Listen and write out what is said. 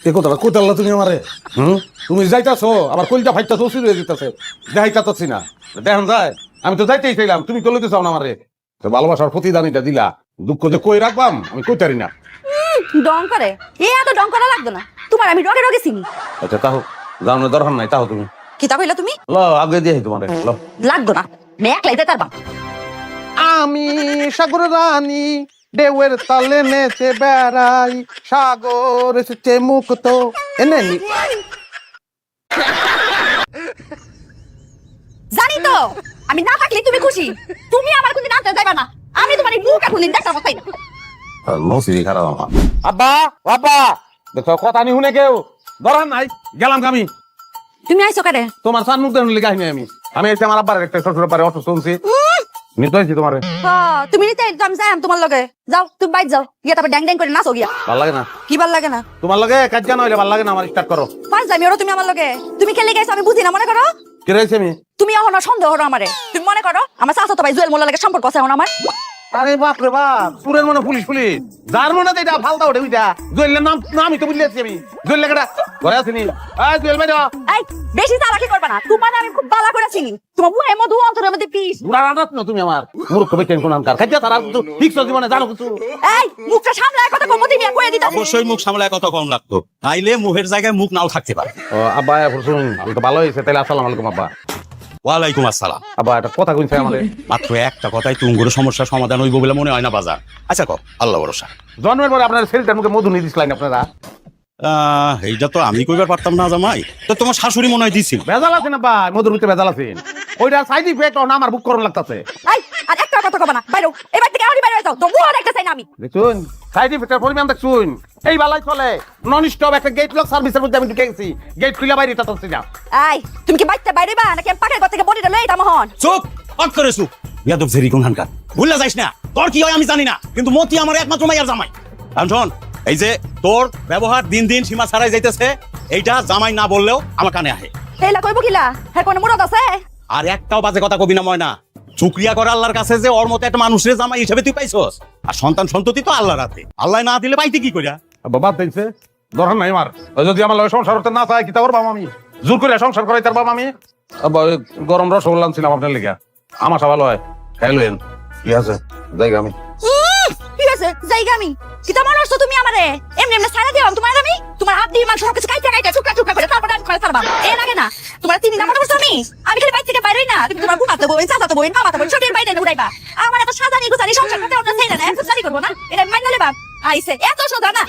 এ কথাটা কোথাও তুমি আমারে তুমি যাইতাছো আবার কলটা ফাইটা চৌসি হয়ে যেতেছে দেখাইতাছি না দেখেন যায় আমি তো যাইতেই চাইলাম তুমি তো লইতে চাও না আমারে তো ভালোবাসার প্রতিদানিটা দিলা দুঃখ যে কই রাখবাম আমি কইতারি না ডং করে এত ডং করা লাগতো না তোমার আমি রগে রগে চিনি আচ্ছা তাহো যাও না দরকার নাই তাহো তুমি কি তা কইলা তুমি ল আগে দিয়ে তোমারে ল লাগতো না মে একলাই যেতে পারবা আমি সাগর রানী ঢেউয়ের তালে নেচে বেড়াই সাগর এসেছে মুক্ত এনে জানি তো আমি না থাকলে তুমি খুশি তুমি আমার কোনদিন আনতে যাইবা না আমি তোমার এই মুখ এখন দেখা পাই না লসি খারাপ আমার আব্বা আব্বা দেখো কথা নি শুনে কেউ দরকার নাই গেলাম আমি তুমি আইছো কারে তোমার সান মুখ দেন লিখা আমি আমি এসে আমার আব্বার একটা শ্বশুর পারে অটো শুনছি নিতে হয়েছি তোমারে হ্যাঁ তুমি নিতে তো আমি যাই তোমার লগে যাও তুমি বাইরে যাও গিয়া তারপর ড্যাং ড্যাং করে নাচো গিয়া ভালো লাগে না কি ভাল লাগে না তোমার লগে কাজ জানা হইলে ভালো লাগে না আমার স্টার্ট করো ফার্স্ট যাই ওরা তুমি আমার লগে তুমি খেলে গেছো আমি বুঝি না মনে করো কি রয়েছে আমি তুমি এখন সন্দেহ করো আমারে তুমি মনে করো আমার চাচা তো ভাই জুয়েল মোল্লা লাগে সম্পর্ক আছে এখন আমার আরে বাপ রে বাপ পুরের মনে পুলিশ পুলিশ যার মনে এটা ফালতা ওঠে ওইটা জুয়েলের নাম আমি তো বুঝলেছি আমি জুয়েল লেখাটা ঘরে আসিনি জুয়েল ভাই এই বেশি চালাকি করবে না তোমার আমি খুব বালা করে চিনি তোমার মুহে মধু অন্তরের মধ্যে পিস রানাত না তুমি আমার মূর্খ বেকেন কোন আনকার খাইয়া তারা তো ফিক্স জীবনে জানো কিছু এই মুখটা সামলায় কথা কম তুমি কইয়া দিতাছি অবশ্যই মুখ সামলায় কত কম লাগতো তাইলে মুখের জায়গায় মুখ নাও থাকতে পারে ও আব্বা শুনুন আমি তো ভালো হয়েছে তাহলে আসসালামু আলাইকুম আব্বা ওয়ালাইকুম আসসালাম। আব্বা একটা কথা কইছে আমাদের মাত্র একটা কথাই তুঙ্গুর সমস্যার সমাধান হইব বলে মনে হয় না বাজার। আচ্ছা কও আল্লাহ ভরসা। জন্মের পরে আপনার ছেলেটার মুখে মধু নিয়ে দিছিলেন আপনারা এইটা তো আমি কইবার পারতাম না জামাই, তো তোমার শাশুড়ি মনে হয় দিছিল। ভেজাল আছে না ভাই মধুর ভিতরে ভেজাল আছে ওইটা সাইড ইফেক্ট না আমার বুক করন লাগতাছে এই আর একটা কথা কবা না বাইরো এবার থেকে আউরি বাইরে যাও তো মুহ দেখতে চাই না আমি দেখুন সাইড ইফেক্টের পরিমাণ দেখুন এই বেলায় চলে নন স্টপ একটা গেট লক সার্ভিসের মধ্যে আমি ঢুকে গেছি গেট খুলে বাইরে তাতাছি না এই তুমি কি বাইতে বাইরে বা নাকি আমি পাকের ঘর থেকে বডিটা লইতা মহন চুপ অফ করে চুপ ইয়াদব জেরি কোন হানকা ভুললা যাইস না, তোর কি হয় আমি জানি না, কিন্তু মতি আমার একমাত্র মাইয়ার জামাই। কারণ শোন এই যে তোর ব্যবহার দিন দিন সীমা ছাড়াই যাইতেছে, এইটা জামাই না বললেও আমার কানে আহে। এইলা কইবো কিলা হ্যাঁ কোন মুরদ আছে আর একটাও বাজে কথা কবি না ময়না, শুকরিয়া করে আল্লাহর কাছে যে ওর মতো একটা মানুষের জামাই হিসেবে তুই পাইছস। আর সন্তান সন্ততি তো আল্লাহর হাতে, আল্লাহ না দিলে পাইতে কি কইরা। বাবা দেখছে দরকার নাই আমার যদি আমার লগে সংসার করতে না চায় কি তা করবাম আমি জোর করে সংসার করাই তার বাবা আমি গরম রসগোল্লা ছিলাম আপনার লেগে আমার সব ভালো হয় খাইলেন কি আছে জায়গা আমি ঠিক আছে যাইগা আমি কি তা মনে হচ্ছে তুমি আমারে এমনি এমনি ছাড়া দিও তোমার আমি তোমার হাত দিয়ে মাংস সবকিছু কাইটা কাইটা টুকরা টুকরা করে তারপর আমি করে ছাড়বা এ লাগে না তোমার তিন নাম্বার করছো আমি খালি বাইরে থেকে বাইরেই না তুমি তোমার বুকাতে বই চাচাতে বই মামাতে বই ছোটের বাইরে উড়াইবা আমার এত সাজানি গুছানি সংসার করতে অন্য চাই না এত সারি করবো না এটা মাইনা লেবা আইছে এত সোজা না